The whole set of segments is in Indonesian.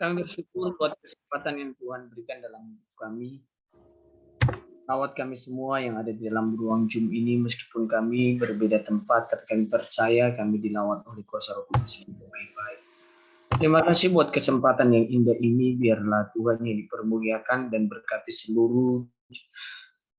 Kami bersyukur buat kesempatan yang Tuhan berikan dalam hidup kami. Rawat kami semua yang ada di dalam ruang Zoom ini, meskipun kami berbeda tempat, tapi kami percaya kami dilawat oleh kuasa Roh Kudus yang baik-baik. Terima kasih buat kesempatan yang indah ini. Biarlah Tuhan yang dipermuliakan dan berkati seluruh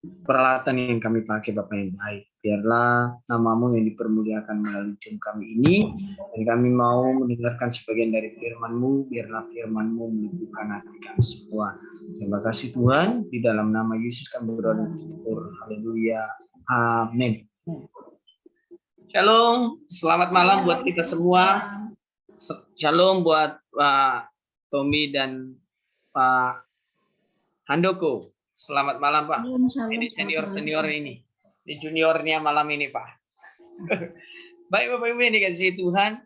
peralatan yang kami pakai, Bapak yang baik. Biarlah namamu yang dipermuliakan melalui Zoom kami ini, dan kami mau mendengarkan sebagian dari firman-Mu. Biarlah firman-Mu meneguhkan hati kami semua. Terima kasih Tuhan, di dalam nama Yesus kami berdoa dan bersyukur. Haleluya. Amin. Shalom, selamat malam buat kita semua. Shalom buat Pak Tommy dan Pak Handoko. Selamat malam Pak. Ini senior ini. Ini juniornya malam ini Pak. Baik Bapak Ibu yang dikasihi Tuhan.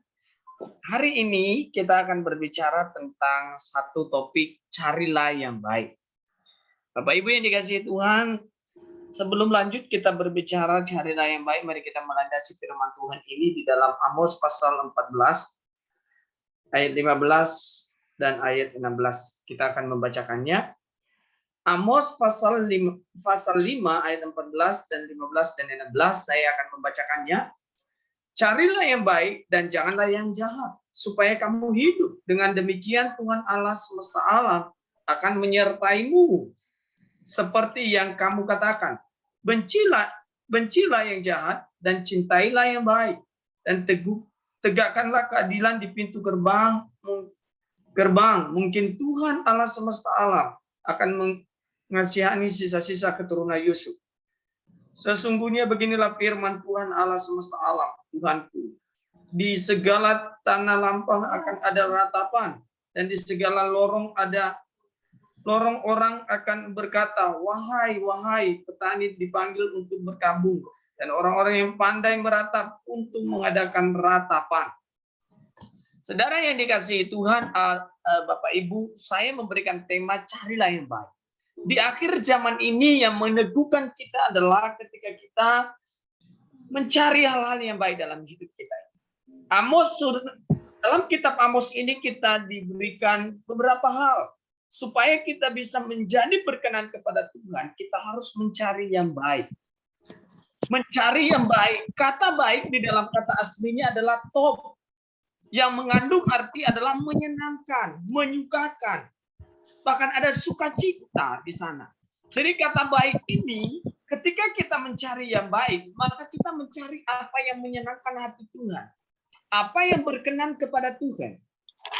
Hari ini kita akan berbicara tentang satu topik, carilah yang baik. Bapak Ibu yang dikasihi Tuhan, sebelum lanjut kita berbicara carilah yang baik, mari kita melandasi firman Tuhan ini di dalam Amos pasal 14 ayat 15 dan ayat 16. Kita akan membacakannya. Amos pasal 5 ayat 14 dan 15 dan 16, saya akan membacakannya. Carilah yang baik dan janganlah yang jahat, supaya kamu hidup. Dengan demikian Tuhan Allah semesta alam akan menyertaimu. Seperti yang kamu katakan, bencilah yang jahat dan cintailah yang baik. Dan tegakkanlah keadilan di pintu gerbang. Mungkin Tuhan Allah semesta alam akan mengasihani sisa-sisa keturunan Yusuf. Sesungguhnya beginilah firman Tuhan Allah semesta alam, Tuhanku. Di segala tanah lapang akan ada ratapan, dan di segala lorong orang akan berkata, wahai petani dipanggil untuk berkabung, dan orang-orang yang pandai meratap untuk mengadakan ratapan. Saudara yang dikasihi Tuhan, Bapak Ibu, saya memberikan tema carilah yang baik. Di akhir zaman ini yang meneguhkan kita adalah ketika kita mencari hal-hal yang baik dalam hidup kita. Dalam kitab Amos ini kita diberikan beberapa hal. Supaya kita bisa menjadi berkenan kepada Tuhan, kita harus mencari yang baik. Mencari yang baik. Kata baik di dalam kata aslinya adalah tov, yang mengandung arti adalah menyenangkan, menyukakan. Bahkan ada sukacita di sana. Jadi kata baik ini, ketika kita mencari yang baik, maka kita mencari apa yang menyenangkan hati Tuhan. Apa yang berkenan kepada Tuhan.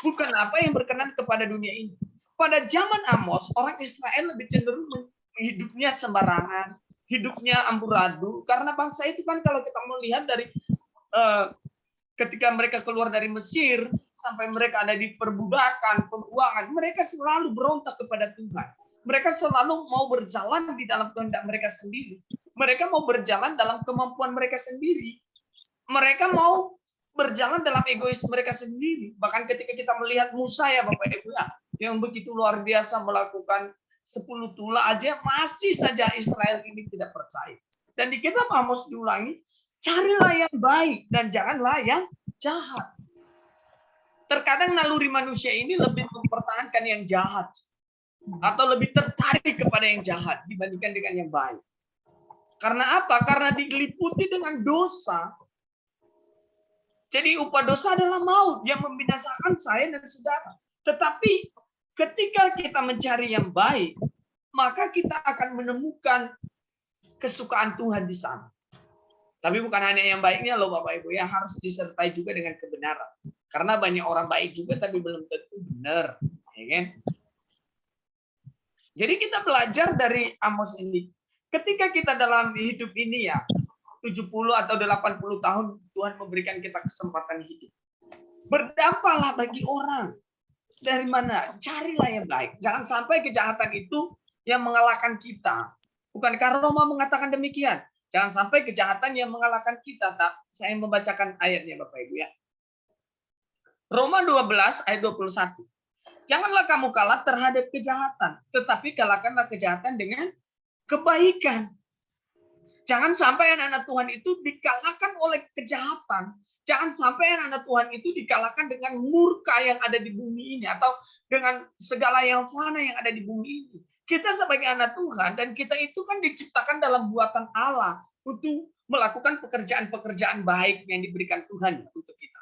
Bukan apa yang berkenan kepada dunia ini. Pada zaman Amos, orang Israel lebih cenderung hidupnya sembarangan, hidupnya amburadul. Karena bangsa itu kan kalau kita melihat dari ketika mereka keluar dari Mesir, sampai mereka ada di perbudakan, pembuangan, mereka selalu berontak kepada Tuhan. Mereka selalu mau berjalan di dalam kehendak mereka sendiri. Mereka mau berjalan dalam kemampuan mereka sendiri. Mereka mau berjalan dalam egois mereka sendiri. Bahkan ketika kita melihat Musa ya Bapak Ibu ya, yang begitu luar biasa melakukan 10 tula aja, masih saja Israel ini tidak percaya. Dan di kitab Amos diulangi, carilah yang baik dan janganlah yang jahat. Terkadang naluri manusia ini lebih mempertahankan yang jahat. Atau lebih tertarik kepada yang jahat dibandingkan dengan yang baik. Karena apa? Karena diliputi dengan dosa. Jadi upah dosa adalah maut yang membinasakan saya dan saudara. Tetapi ketika kita mencari yang baik, maka kita akan menemukan kesukaan Tuhan di sana. Tapi bukan hanya yang baiknya loh Bapak Ibu ya, harus disertai juga dengan kebenaran. Karena banyak orang baik juga tapi belum tentu benar, ya kan? Jadi kita belajar dari Amos ini. Ketika kita dalam hidup ini ya, 70 atau 80 tahun Tuhan memberikan kita kesempatan hidup. Berdampaklah bagi orang. Dari mana? Carilah yang baik. Jangan sampai kejahatan itu yang mengalahkan kita. Bukankah Roma mengatakan demikian? Jangan sampai kejahatan yang mengalahkan kita. Tak? Saya membacakan ayatnya Bapak Ibu ya. Roma 12 ayat 21. Janganlah kamu kalah terhadap kejahatan, tetapi kalahkanlah kejahatan dengan kebaikan. Jangan sampai anak-anak Tuhan itu dikalahkan oleh kejahatan. Jangan sampai anak Tuhan itu dikalahkan dengan murka yang ada di bumi ini atau dengan segala yang fana yang ada di bumi ini. Kita sebagai anak Tuhan dan kita itu kan diciptakan dalam buatan Allah untuk melakukan pekerjaan-pekerjaan baik yang diberikan Tuhan untuk kita.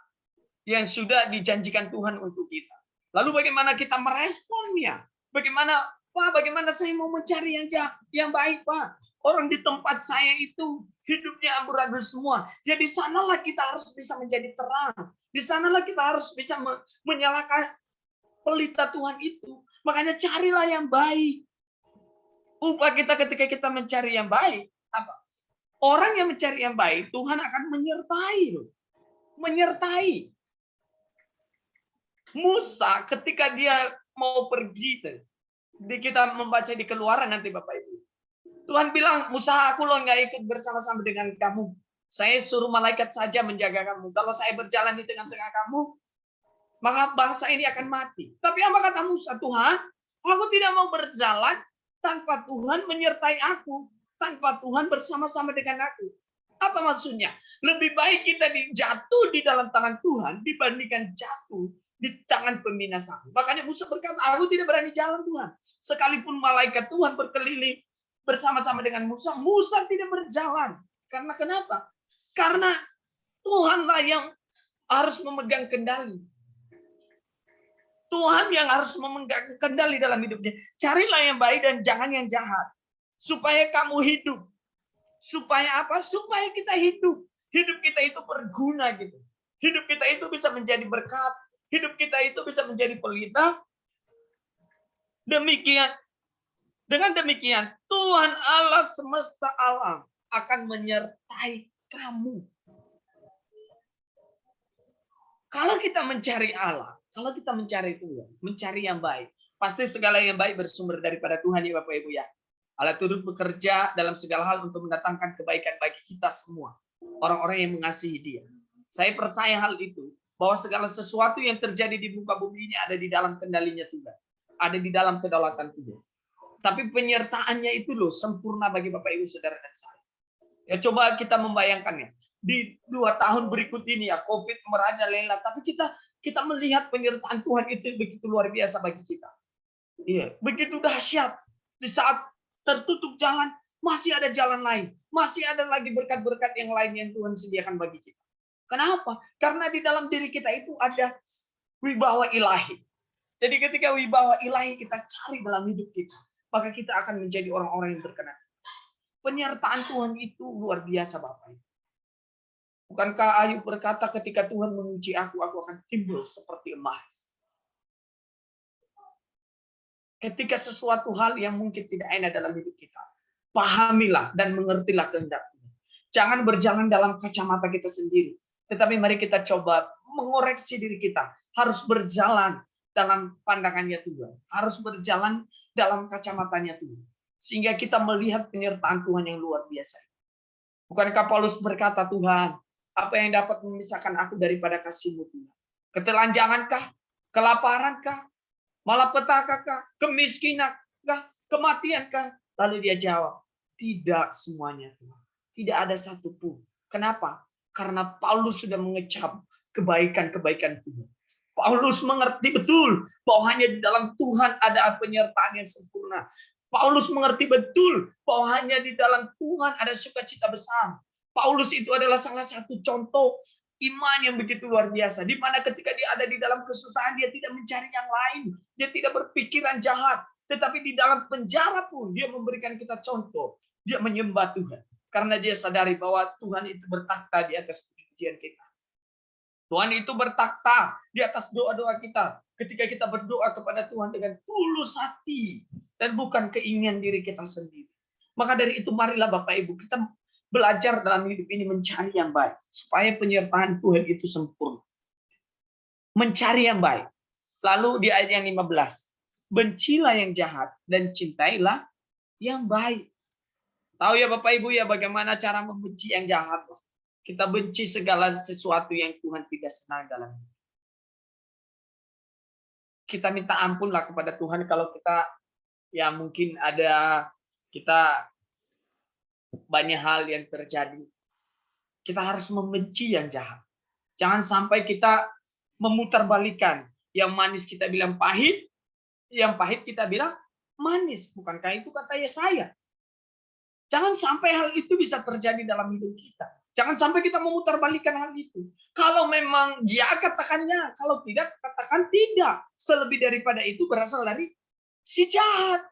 Yang sudah dijanjikan Tuhan untuk kita. Lalu bagaimana kita meresponnya? Bagaimana, Pak, bagaimana saya mau mencari yang baik, Pak? Orang di tempat saya itu hidupnya amburadul semua. Ya di sanalah kita harus bisa menjadi terang. Di sanalah kita harus bisa menyalakan pelita Tuhan itu. Makanya carilah yang baik. Upah kita ketika kita mencari yang baik, apa? Orang yang mencari yang baik, Tuhan akan menyertai. Menyertai. Musa ketika dia mau pergi, kita membaca di Keluaran nanti Bapak Ibu. Tuhan bilang, Musa, aku loh nggak ikut bersama-sama dengan kamu. Saya suruh malaikat saja menjaga kamu. Kalau saya berjalan di tengah-tengah kamu, maka bangsa ini akan mati. Tapi apa kata Musa? Tuhan, aku tidak mau berjalan tanpa Tuhan menyertai aku. Tanpa Tuhan bersama-sama dengan aku. Apa maksudnya? Lebih baik kita jatuh di dalam tangan Tuhan dibandingkan jatuh di tangan pembinasaan. Makanya Musa berkata, aku tidak berani jalan Tuhan. Sekalipun malaikat Tuhan berkeliling bersama-sama dengan Musa, Musa tidak berjalan. Karena kenapa? Karena Tuhanlah yang harus memegang kendali. Tuhan yang harus memegang kendali dalam hidupnya. Carilah yang baik dan jangan yang jahat. Supaya kamu hidup. Supaya apa? Supaya kita hidup. Hidup kita itu berguna gitu. Hidup kita itu bisa menjadi berkat. Hidup kita itu bisa menjadi pelita. Dengan demikian, Tuhan Allah semesta alam akan menyertai kamu. Kalau kita mencari Allah, kalau kita mencari Tuhan, mencari yang baik, pasti segala yang baik bersumber daripada Tuhan ya Bapak Ibu ya. Allah turut bekerja dalam segala hal untuk mendatangkan kebaikan bagi kita semua. Orang-orang yang mengasihi Dia. Saya percaya hal itu, bahwa segala sesuatu yang terjadi di muka bumi ini ada di dalam kendalinya Tuhan. Ada di dalam kedaulatan Tuhan. Tapi penyertaannya itu loh sempurna bagi Bapak Ibu Saudara dan saya. Ya coba kita membayangkannya. Di 2 tahun berikut ini ya COVID merajalela, tapi kita melihat penyertaan Tuhan itu begitu luar biasa bagi kita. Iya, begitu dahsyat. Di saat tertutup jalan, masih ada jalan lain. Masih ada lagi berkat-berkat yang lain yang Tuhan sediakan bagi kita. Kenapa? Karena di dalam diri kita itu ada wibawa ilahi. Jadi ketika wibawa ilahi kita cari dalam hidup kita, maka kita akan menjadi orang-orang yang berkenan. Penyertaan Tuhan itu luar biasa Bapak. Bukankah Ayub berkata ketika Tuhan menguji aku akan timbul seperti emas. Ketika sesuatu hal yang mungkin tidak enak dalam hidup kita, pahamilah dan mengertilah kehendak Tuhan. Jangan berjalan dalam kacamata kita sendiri. Tetapi mari kita coba mengoreksi diri kita. Harus berjalan dalam pandangannya Tuhan. Harus berjalan dalam kacamatanya Tuhan. Sehingga kita melihat penyertaan Tuhan yang luar biasa. Bukankah Paulus berkata, Tuhan, apa yang dapat memisahkan aku daripada kasih-Mu Tuhan? Ketelanjangankah? Kelaparankah? Malapetaka, kemiskinanкah, kematiankah? Lalu dia jawab, tidak semuanya Tuhan. Tidak ada satupun. Kenapa? Karena Paulus sudah mengecap kebaikan-kebaikan Tuhan. Paulus mengerti betul bahwa hanya di dalam Tuhan ada penyertaan yang sempurna. Paulus mengerti betul bahwa hanya di dalam Tuhan ada sukacita besar. Paulus itu adalah salah satu contoh iman yang begitu luar biasa. Di mana ketika dia ada di dalam kesusahan, dia tidak mencari yang lain. Dia tidak berpikiran jahat. Tetapi di dalam penjara pun dia memberikan kita contoh. Dia menyembah Tuhan. Karena dia sadari bahwa Tuhan itu bertakhta di atas pujian kita. Tuhan itu bertakhta di atas doa-doa kita. Ketika kita berdoa kepada Tuhan dengan tulus hati. Dan bukan keinginan diri kita sendiri. Maka dari itu marilah Bapak Ibu kita belajar dalam hidup ini mencari yang baik. Supaya penyertaan Tuhan itu sempurna. Mencari yang baik. Lalu di ayat yang 15. Bencilah yang jahat dan cintailah yang baik. Tahu ya Bapak Ibu ya bagaimana cara membenci yang jahat. Kita benci segala sesuatu yang Tuhan tidak senang dalam hidup. Kita minta ampunlah kepada Tuhan kalau kita ya mungkin ada kita banyak hal yang terjadi. Kita harus membenci yang jahat. Jangan sampai kita memutarbalikkan. Yang manis kita bilang pahit, yang pahit kita bilang manis. Bukankah itu kata Yesaya? Jangan sampai hal itu bisa terjadi dalam hidup kita. Jangan sampai kita memutarbalikkan hal itu. Kalau memang ya, katakannya. Kalau tidak, katakan tidak. Selebih daripada itu berasal dari si jahat.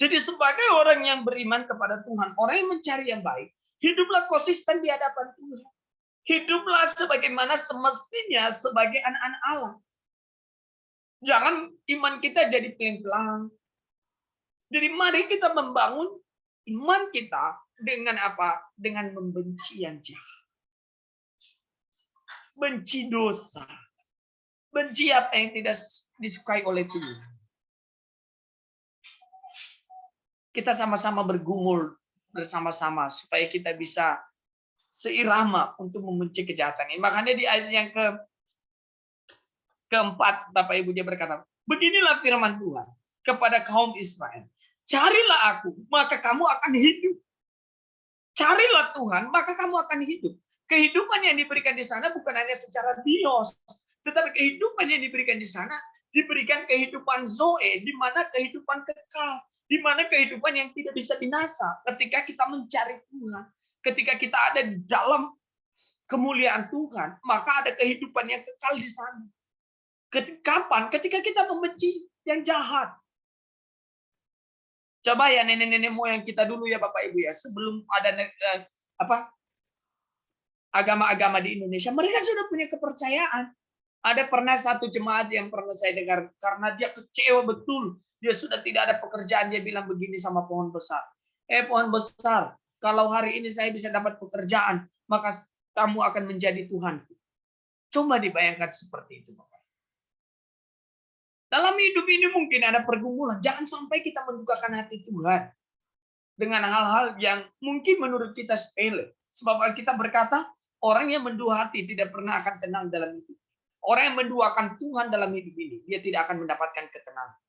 Jadi sebagai orang yang beriman kepada Tuhan, orang yang mencari yang baik, hiduplah konsisten di hadapan Tuhan. Hiduplah sebagaimana semestinya sebagai anak-anak Allah. Jangan iman kita jadi pelan-pelan. Jadi mari kita membangun iman kita dengan apa? Dengan membenci yang jahat. Benci dosa. Benci apa yang tidak disukai oleh Tuhan. Kita sama-sama bergumul bersama-sama supaya kita bisa seirama untuk membenci kejahatan ini. Makanya di ayat yang keempat, Bapak Ibu, dia berkata, beginilah firman Tuhan kepada kaum Israel. Carilah aku, maka kamu akan hidup. Carilah Tuhan, maka kamu akan hidup. Kehidupan yang diberikan di sana bukan hanya secara bios, tetapi kehidupan yang diberikan di sana diberikan kehidupan zoe, di mana kehidupan kekal, di mana kehidupan yang tidak bisa binasa. Ketika kita mencari Tuhan, ketika kita ada di dalam kemuliaan Tuhan, maka ada kehidupan yang kekal di sana. Kapan? Ketika kita membenci yang jahat. Coba ya nenek-nenek moyang kita dulu ya Bapak Ibu ya, sebelum ada agama-agama di Indonesia, mereka sudah punya kepercayaan. Ada pernah satu jemaat yang pernah saya dengar, karena dia kecewa betul, dia sudah tidak ada pekerjaan, dia bilang begini sama pohon besar. Pohon besar, kalau hari ini saya bisa dapat pekerjaan, maka kamu akan menjadi Tuhanku. Coba dibayangkan seperti itu Bapak. Dalam hidup ini mungkin ada pergumulan. Jangan sampai kita mendukakan hati Tuhan dengan hal-hal yang mungkin menurut kita sepele. Sebab kita berkata, orang yang mendua hati tidak pernah akan tenang dalam hidup. Orang yang menduakan Tuhan dalam hidup ini, dia tidak akan mendapatkan ketenangan.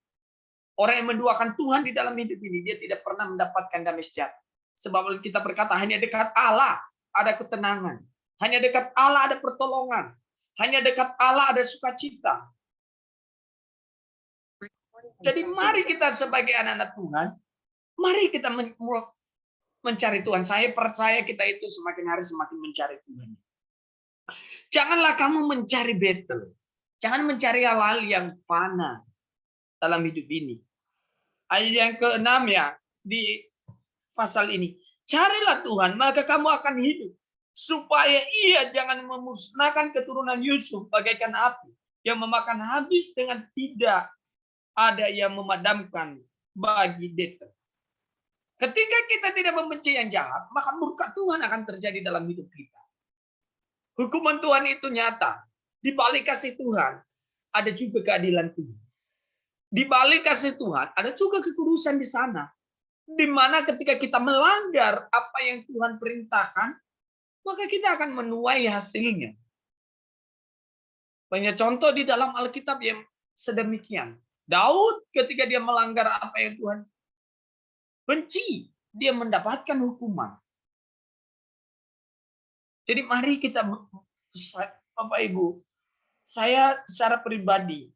Orang yang menduakan Tuhan di dalam hidup ini, dia tidak pernah mendapatkan damai sejahtera. Sebab kita berkata, hanya dekat Allah ada ketenangan. Hanya dekat Allah ada pertolongan. Hanya dekat Allah ada sukacita. Jadi mari kita sebagai anak-anak Tuhan, mari kita mencari Tuhan. Saya percaya kita itu semakin hari semakin mencari Tuhan. Janganlah kamu mencari battle. Jangan mencari hal-hal yang fana dalam hidup ini. Ayat yang ke-6 ya, di pasal ini. Carilah Tuhan, maka kamu akan hidup. Supaya ia jangan memusnahkan keturunan Yusuf bagaikan api, yang memakan habis dengan tidak ada yang memadamkan bagi battle. Ketika kita tidak membenci yang jahat, maka murka Tuhan akan terjadi dalam hidup kita. Hukuman Tuhan itu nyata. Di balik kasih Tuhan, ada juga keadilan Tuhan. Di balik kasih Tuhan, ada juga kekudusan di sana. Di mana ketika kita melanggar apa yang Tuhan perintahkan, maka kita akan menuai hasilnya. Banyak contoh di dalam Alkitab yang sedemikian. Daud ketika dia melanggar apa yang Tuhan benci, dia mendapatkan hukuman. Jadi mari kita, Bapak Ibu, saya secara pribadi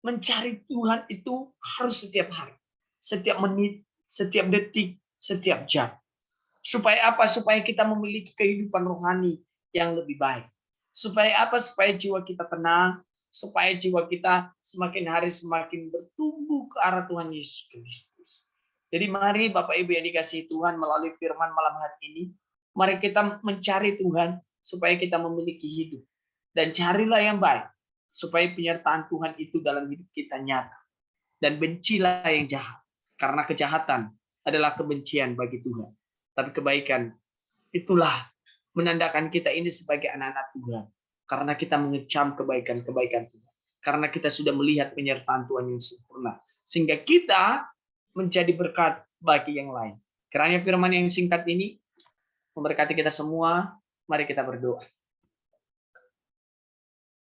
mencari Tuhan itu harus setiap hari, setiap menit, setiap detik, setiap jam. Supaya apa? Supaya kita memiliki kehidupan rohani yang lebih baik. Supaya apa? Supaya jiwa kita tenang, supaya jiwa kita semakin hari semakin bertumbuh ke arah Tuhan Yesus Kristus. Jadi mari Bapak Ibu yang dikasihi Tuhan, melalui firman malam hari ini, mari kita mencari Tuhan supaya kita memiliki hidup. Dan carilah yang baik, supaya penyertaan Tuhan itu dalam hidup kita nyata. Dan bencilah yang jahat, karena kejahatan adalah kebencian bagi Tuhan. Tapi kebaikan itulah menandakan kita ini sebagai anak-anak Tuhan. Karena kita mengecam kebaikan-kebaikan Tuhan. Karena kita sudah melihat penyertaan Tuhan yang sempurna. Sehingga kita menjadi berkat bagi yang lain. Kiranya firman yang singkat ini memberkati kita semua. Mari kita berdoa.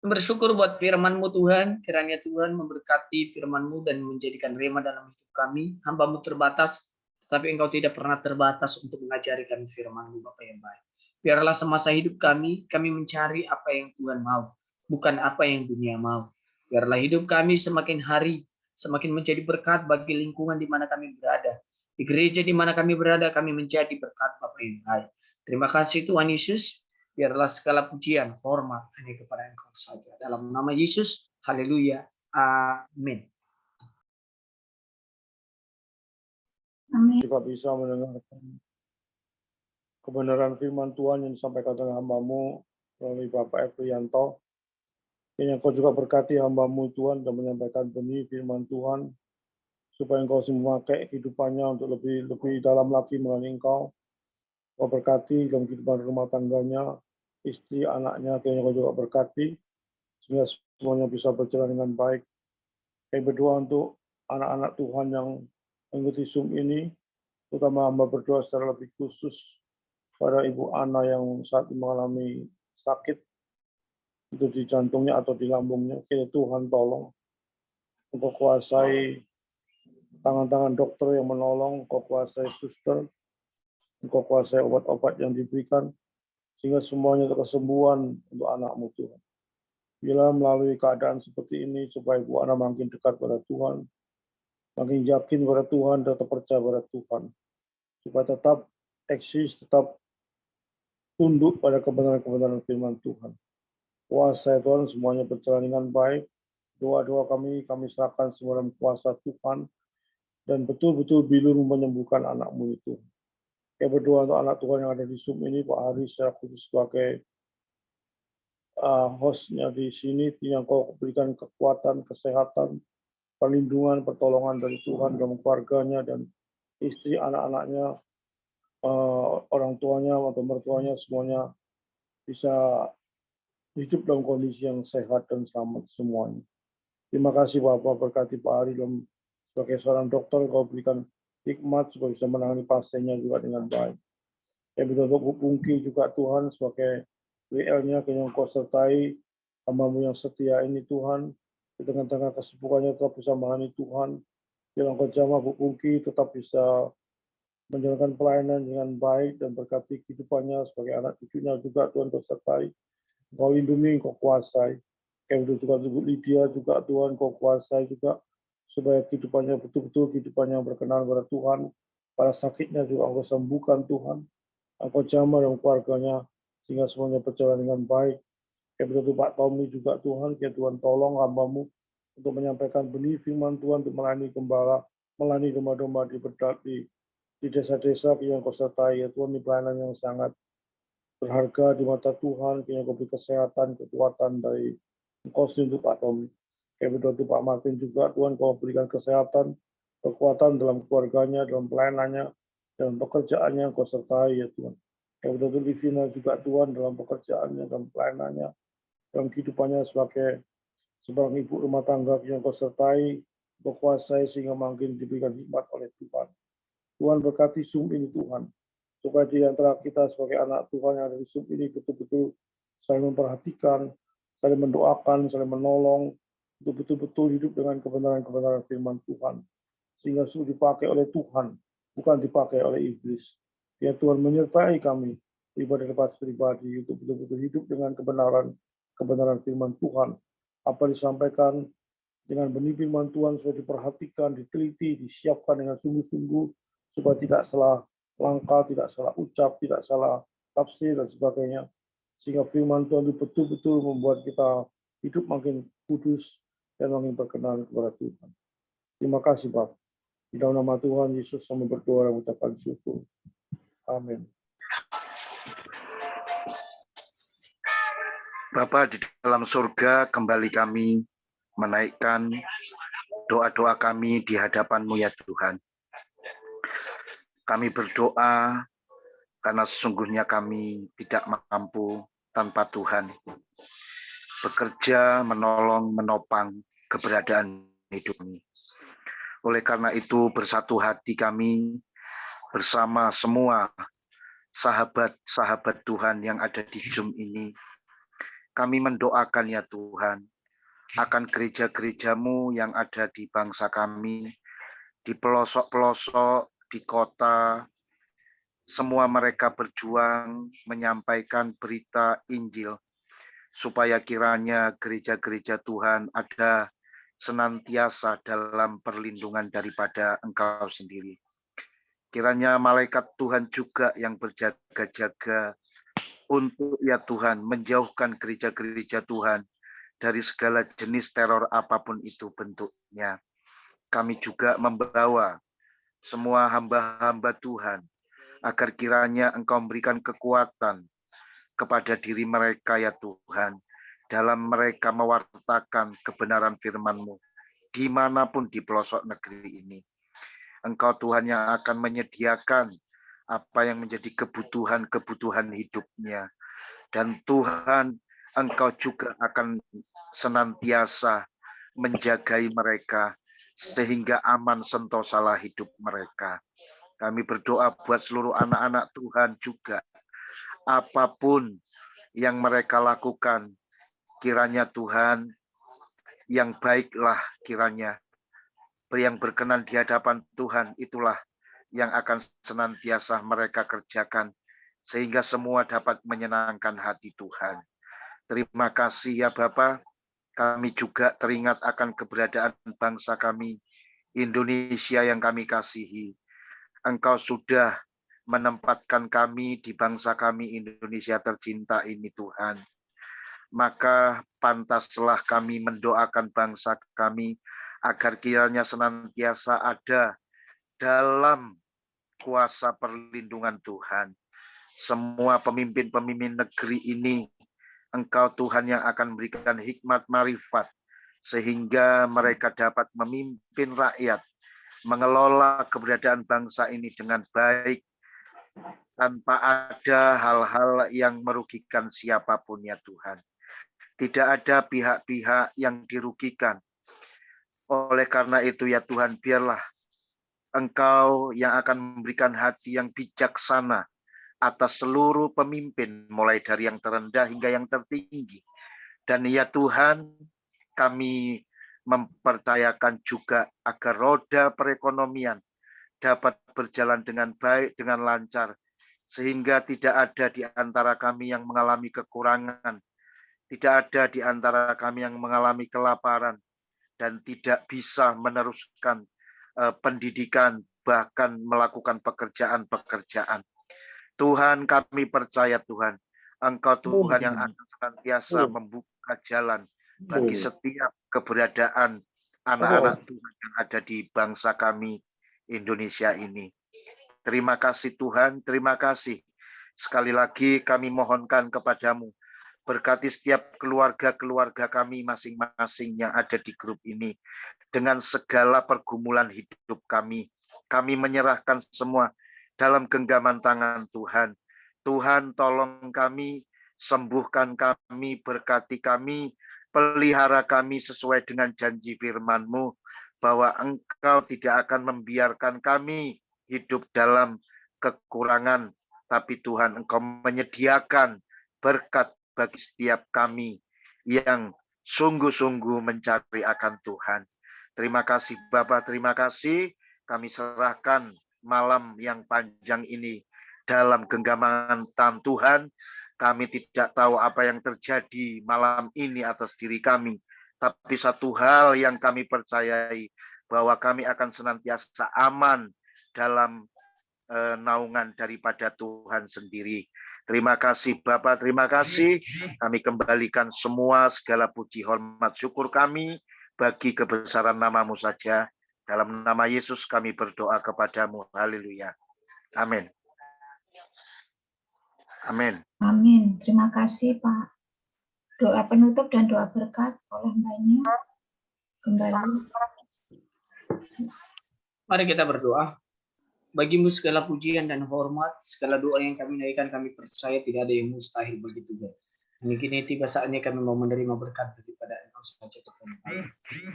Bersyukur buat firman-Mu Tuhan. Kiranya Tuhan memberkati firman-Mu dan menjadikan rema dalam hidup kami. Hamba-Mu terbatas, tetapi Engkau tidak pernah terbatas untuk mengajari kami firman-Mu, Bapa yang baik. Biarlah semasa hidup kami mencari apa yang Tuhan mau, bukan apa yang dunia mau. Biarlah hidup kami semakin hari semakin menjadi berkat bagi lingkungan di mana kami berada. Di gereja di mana kami berada, kami menjadi berkat Bapa yang baik. Terima kasih Tuhan Yesus. Biarlah segala pujian, hormat hanya kepada Engkau saja. Dalam nama Yesus, haleluya. Amin. Kita bisa mendengarkan kebenaran firman Tuhan yang disampaikan oleh hamba-Mu melalui Bapak Efrianto. Yang Kau juga berkati hamba-Mu Tuhan dan menyampaikan benih firman Tuhan, supaya Engkau memakai kehidupannya untuk lebih dalam lagi melalui Engkau. Kau berkati dalam kehidupan rumah tangganya, istri, anaknya, yang Kau juga berkati, sehingga semuanya bisa berjalan dengan baik. Kami berdoa untuk anak-anak Tuhan yang mengikuti Zoom ini, terutama hamba berdoa secara lebih khusus pada Ibu Ana yang saat ini mengalami sakit, itu di jantungnya atau di lambungnya. Kiranya Tuhan tolong, Engkau kuasai tangan-tangan dokter yang menolong, Engkau kuasai suster, Engkau kuasai obat-obat yang diberikan, sehingga semuanya untuk kesembuhan untuk anak-Mu Tuhan. Bila melalui keadaan seperti ini, supaya Ibu Ana makin dekat pada Tuhan, makin yakin pada Tuhan, dan tetap percaya pada Tuhan, supaya tetap eksis, tetap tunduk pada kebenaran-kebenaran firman Tuhan. Kuasa Tuhan semuanya berjalan dengan baik. Doa-doa kami serahkan semua dalam kuasa Tuhan, dan betul-betul bilur menyembuhkan anak-Mu itu. Kami berdoa untuk anak Tuhan yang ada di Zoom ini, Pak Hari secara khusus sebagai hostnya di sini, yang Kau berikan kekuatan, kesehatan, perlindungan, pertolongan dari Tuhan dalam keluarganya dan istri, anak-anaknya, orang tuanya atau mertuanya, semuanya bisa hidup dalam kondisi yang sehat dan selamat semuanya. Terima kasih Bapak, berkati Pak Ari dalam sebagai seorang dokter, Kau berikan hikmat supaya bisa menangani pasiennya juga dengan baik. Kami berdoa untuk Pungki juga Tuhan sebagai WL-nya, yang Kau sertai hamba-Mu yang setia ini Tuhan, di tengah-tengah kesibukannya tetap bisa menangani Tuhan. Bilang Kau jamah Bu Pungki tetap bisa menjalankan pelayanan dengan baik dan berkati kehidupannya sebagai anak cucunya juga Tuhan Kau sertai. Kau lindungi, Kau kuasai. Kami juga untuk Lydia juga Tuhan Kau kuasai juga, supaya kehidupannya betul-betul kehidupannya yang berkenan kepada Tuhan. Pada sakitnya juga Engkau sembuhkan Tuhan. Engkau jamah dalam keluarganya sehingga semuanya berjalan dengan baik. Kami untuk Pak Tommy juga Tuhan, ya Tuhan tolong hamba-Mu untuk menyampaikan benih firman Tuhan, untuk melayani gembala, melayani domba-domba di desa-desa yang Kau sertai, ya Tuhan, di pelayanan yang sangat berharga di mata Tuhan, yang Kau beri kesehatan, kekuatan dari Engkau sendiri untuk Pak Tommy. Kami berdoa untuk Pak Martin juga, Tuhan Kau berikan kesehatan, kekuatan dalam keluarganya, dalam pelayanannya, dalam pekerjaannya Kau sertai, ya Tuhan. Kami berdoa untuk Livina juga Tuhan, dalam pekerjaannya, dalam pelayanannya, dalam kehidupannya sebagai seorang ibu rumah tangga yang Kau sertai, Kau kuasai sehingga makin diberikan hikmat oleh Tuhan. Tuhan berkati Zoom ini Tuhan, supaya di antara kita sebagai anak Tuhan yang ada di Zoom ini betul-betul saling memperhatikan, saling mendoakan, saling menolong, untuk betul-betul hidup dengan kebenaran-kebenaran firman Tuhan, sehingga sungguh dipakai oleh Tuhan, bukan dipakai oleh iblis. Ya Tuhan menyertai kami pribadi untuk betul-betul hidup dengan kebenaran firman Tuhan. Apa disampaikan dengan benih firman Tuhan supaya diperhatikan, diteliti, disiapkan dengan sungguh-sungguh, supaya tidak salah langkah, tidak salah ucap, tidak salah tafsir dan sebagainya. Sehingga firman Tuhan itu betul-betul membuat kita hidup makin kudus dan makin berkenan kepada Tuhan. Terima kasih Bapak. Di dalam nama Tuhan Yesus kami berdoa dan mengucapkan syukur. Amin. Bapa di dalam surga, kembali kami menaikkan doa-doa kami di hadapan-Mu ya Tuhan. Kami berdoa karena sesungguhnya kami tidak mampu tanpa Tuhan. Bekerja, menolong, menopang keberadaan hidup kami. Oleh karena itu bersatu hati kami bersama semua sahabat-sahabat Tuhan yang ada di Zoom ini. Kami mendoakan ya Tuhan, akan gereja-gereja-Mu yang ada di bangsa kami, di pelosok-pelosok, di kota, semua mereka berjuang menyampaikan berita Injil, supaya kiranya gereja-gereja Tuhan ada senantiasa dalam perlindungan daripada Engkau sendiri. Kiranya malaikat Tuhan juga yang berjaga-jaga untuk ya Tuhan menjauhkan gereja-gereja Tuhan dari segala jenis teror apapun itu bentuknya. Kami juga membawa semua hamba-hamba Tuhan agar kiranya Engkau memberikan kekuatan kepada diri mereka ya Tuhan dalam mereka mewartakan kebenaran firman-Mu dimanapun di pelosok negeri ini. Engkau Tuhan yang akan menyediakan apa yang menjadi kebutuhan-kebutuhan hidupnya. Dan Tuhan, Engkau juga akan senantiasa menjagai mereka sehingga aman sentosalah hidup mereka. Kami berdoa buat seluruh anak-anak Tuhan juga. Apapun yang mereka lakukan, kiranya Tuhan yang baiklah kiranya yang berkenan di hadapan Tuhan itulah yang akan senantiasa mereka kerjakan sehingga semua dapat menyenangkan hati Tuhan. Terima kasih ya Bapa. Kami juga teringat akan keberadaan bangsa kami, Indonesia yang kami kasihi. Engkau sudah menempatkan kami di bangsa kami Indonesia tercinta ini Tuhan. Maka pantaslah kami mendoakan bangsa kami agar kiranya senantiasa ada dalam kuasa perlindungan Tuhan. Semua pemimpin-pemimpin negeri ini, Engkau Tuhan yang akan memberikan hikmat marifat, sehingga mereka dapat memimpin rakyat, mengelola keberadaan bangsa ini dengan baik, tanpa ada hal-hal yang merugikan siapapun ya Tuhan. Tidak ada pihak-pihak yang dirugikan. Oleh karena itu ya Tuhan, biarlah Engkau yang akan memberikan hati yang bijaksana atas seluruh pemimpin, mulai dari yang terendah hingga yang tertinggi. Dan ya Tuhan, kami mempercayakan juga agar roda perekonomian dapat berjalan dengan baik, dengan lancar, sehingga tidak ada di antara kami yang mengalami kekurangan, tidak ada di antara kami yang mengalami kelaparan, dan tidak bisa meneruskan pendidikan, bahkan melakukan pekerjaan-pekerjaan. Tuhan, kami percaya Tuhan, Engkau Tuhan yang akan senantiasa membuka jalan bagi setiap keberadaan anak-anak Tuhan yang ada di bangsa kami Indonesia ini. Terima kasih Tuhan, terima kasih. Sekali lagi kami mohonkan kepadamu, berkati setiap keluarga-keluarga kami masing-masing yang ada di grup ini. Dengan segala pergumulan hidup kami menyerahkan semua dalam genggaman tangan Tuhan. Tuhan tolong kami, sembuhkan kami, berkati kami, pelihara kami sesuai dengan janji firman-Mu, bahwa Engkau tidak akan membiarkan kami hidup dalam kekurangan, tapi Tuhan Engkau menyediakan berkat bagi setiap kami yang sungguh-sungguh mencari akan Tuhan. Terima kasih Bapak, terima kasih. Kami serahkan malam yang panjang ini dalam genggaman tangan Tuhan. Kami tidak tahu apa yang terjadi malam ini atas diri kami. Tapi satu hal yang kami percayai, bahwa kami akan senantiasa aman dalam naungan daripada Tuhan sendiri. Terima kasih Bapak, terima kasih. Kami kembalikan semua segala puji, hormat, syukur kami bagi kebesaran nama-Mu saja. Dalam nama Yesus kami berdoa kepadamu. Haleluya. Amin. Amin. Amin. Terima kasih Pak. Doa penutup dan doa berkat oleh Mbaknya. Kembali. Mari kita berdoa. Bagimu segala pujian dan hormat, segala doa yang kami naikkan, kami percaya tidak ada yang mustahil bagi Tuhan. Kini tiba saatnya kami mau menerima berkat daripada Engkau saja Tuhan.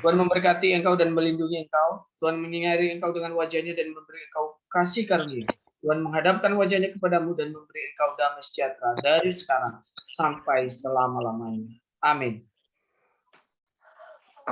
Tuhan memberkati Engkau dan melindungi Engkau. Tuhan menyinari Engkau dengan wajahnya dan memberi Engkau kasih karunia. Tuhan menghadapkan wajahnya kepadamu dan memberi Engkau damai sejahtera dari sekarang sampai selama-lamanya. Amin.